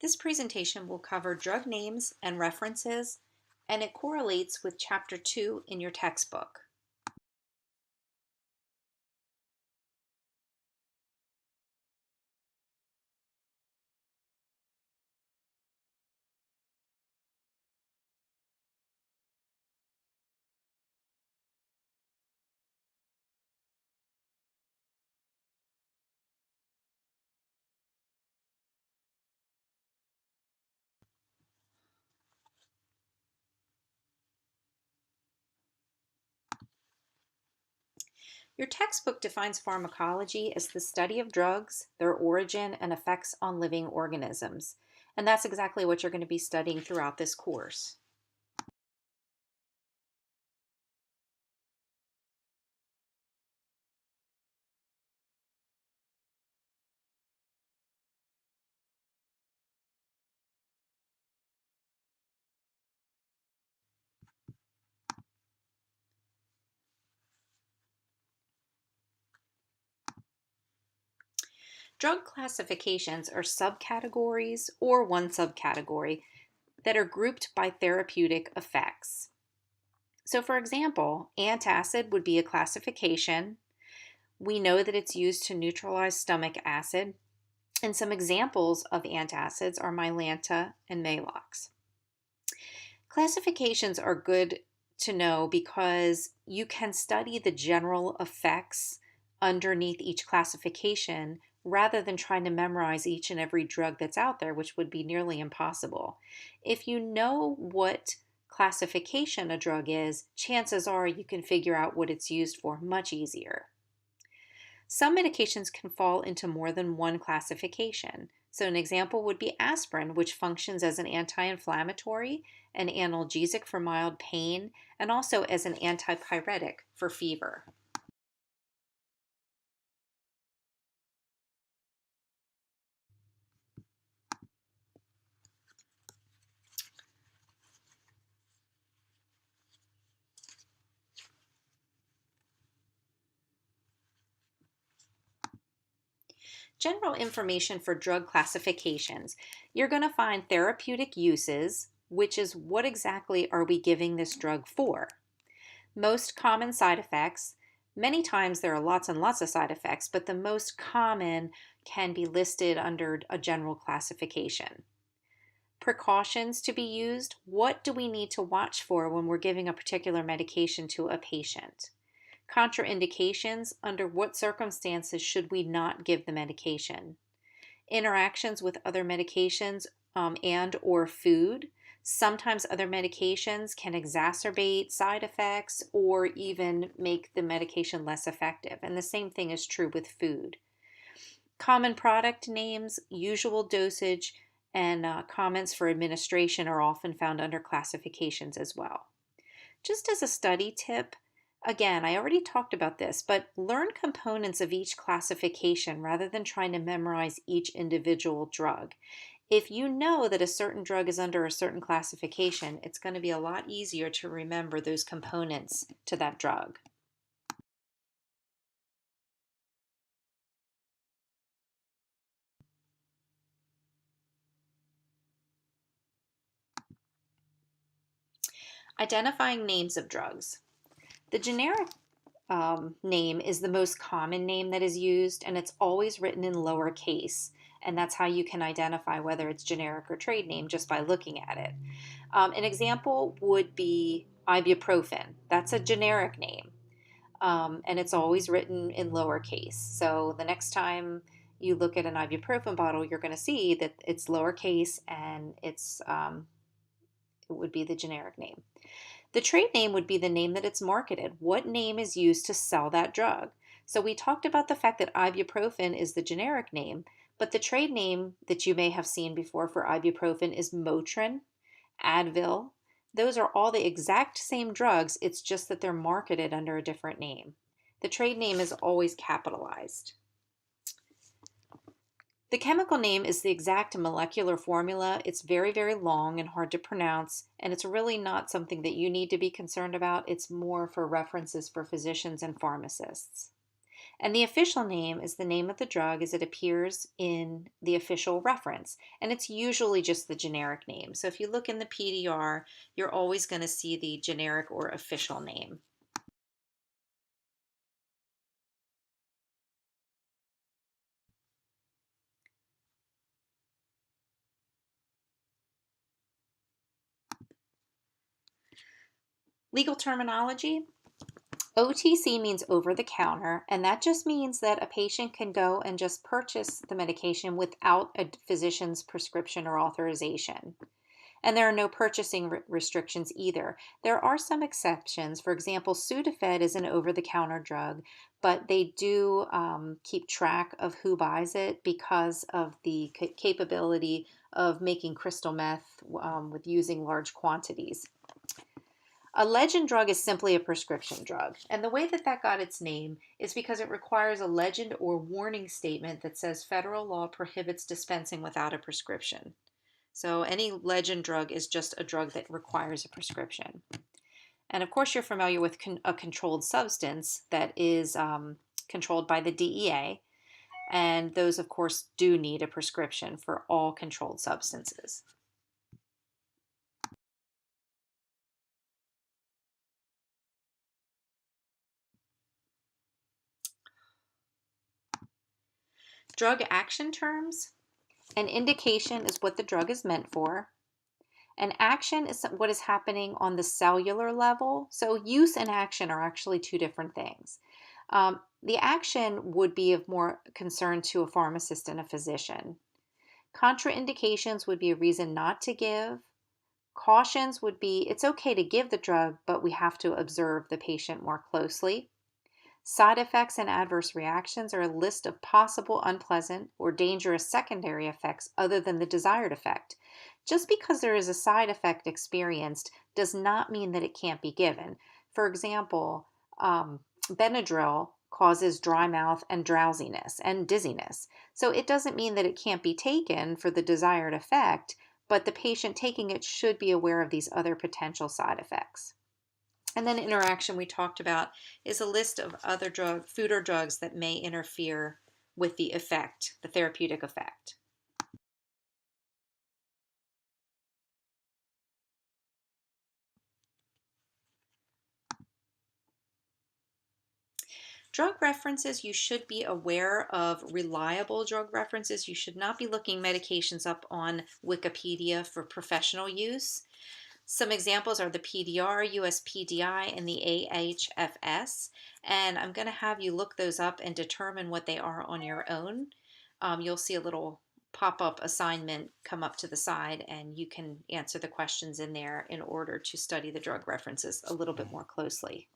This presentation will cover drug names and references, and it correlates with Chapter 2 in your textbook. Your textbook defines pharmacology as the study of drugs, their origin, and effects on living organisms. And that's exactly what you're going to be studying throughout this course. Drug classifications are subcategories or one subcategory that are grouped by therapeutic effects. So for example, antacid would be a classification. We know that it's used to neutralize stomach acid, and some examples of antacids are Mylanta and Maalox. Classifications are good to know because you can study the general effects underneath each classification rather than trying to memorize each and every drug that's out there, which would be nearly impossible. If you know what classification a drug is, chances are you can figure out what it's used for much easier. Some medications can fall into more than one classification. So an example would be aspirin, which functions as an anti-inflammatory, an analgesic for mild pain, and also as an antipyretic for fever. General information for drug classifications. You're going to find therapeutic uses, which is what exactly are we giving this drug for? Most common side effects. Many times there are lots and lots of side effects, but the most common can be listed under a general classification. Precautions to be used. What do we need to watch for when we're giving a particular medication to a patient? Contraindications. Under what circumstances should we not give the medication? Interactions with other medications and or food. Sometimes other medications can exacerbate side effects or even make the medication less effective. And the same thing is true with food. Common product names, usual dosage, and comments for administration are often found under classifications as well. Just as a study tip, again, I already talked about this, but learn components of each classification rather than trying to memorize each individual drug. If you know that a certain drug is under a certain classification, it's going to be a lot easier to remember those components to that drug. Identifying names of drugs. The generic name is the most common name that is used, and it's always written in lowercase. And that's how you can identify whether it's generic or trade name just by looking at it. An example would be ibuprofen. That's a generic name, and it's always written in lowercase. So the next time you look at an ibuprofen bottle, you're going to see that it's lowercase and it would be the generic name. The trade name would be the name that it's marketed. What name is used to sell that drug? So we talked about the fact that ibuprofen is the generic name, but the trade name that you may have seen before for ibuprofen is Motrin, Advil. Those are all the exact same drugs, it's just that they're marketed under a different name. The trade name is always capitalized. The chemical name is the exact molecular formula. It's very, very long and hard to pronounce, and it's really not something that you need to be concerned about. It's more for references for physicians and pharmacists. And the official name is the name of the drug as it appears in the official reference. And it's usually just the generic name. So if you look in the PDR, you're always going to see the generic or official name. Legal terminology. OTC means over the counter, and that just means that a patient can go and just purchase the medication without a physician's prescription or authorization. And there are no purchasing restrictions either. There are some exceptions. For example, Sudafed is an over the counter drug, but they do keep track of who buys it because of the capability of making crystal meth with using large quantities. A legend drug is simply a prescription drug, and the way that that got its name is because it requires a legend or warning statement that says federal law prohibits dispensing without a prescription. So any legend drug is just a drug that requires a prescription. And of course, you're familiar with a controlled substance that is controlled by the DEA, and those, of course, do need a prescription for all controlled substances. Drug action terms. An indication is what the drug is meant for. An action is what is happening on the cellular level. So use and action are actually two different things. The action would be of more concern to a pharmacist and a physician. Contraindications would be a reason not to give. Cautions would be it's okay to give the drug, but we have to observe the patient more closely. Side effects and adverse reactions are a list of possible unpleasant or dangerous secondary effects other than the desired effect. Just because there is a side effect experienced does not mean that it can't be given. For example, Benadryl causes dry mouth and drowsiness and dizziness. So it doesn't mean that it can't be taken for the desired effect, but the patient taking it should be aware of these other potential side effects. And then interaction we talked about is a list of other food or drugs that may interfere with the effect, the therapeutic effect. Drug references, you should be aware of reliable drug references. You should not be looking medications up on Wikipedia for professional use. Some examples are the PDR, USPDI, and the AHFS, and I'm going to have you look those up and determine what they are on your own. You'll see a little pop-up assignment come up to the side, and you can answer the questions in there in order to study the drug references a little bit more closely.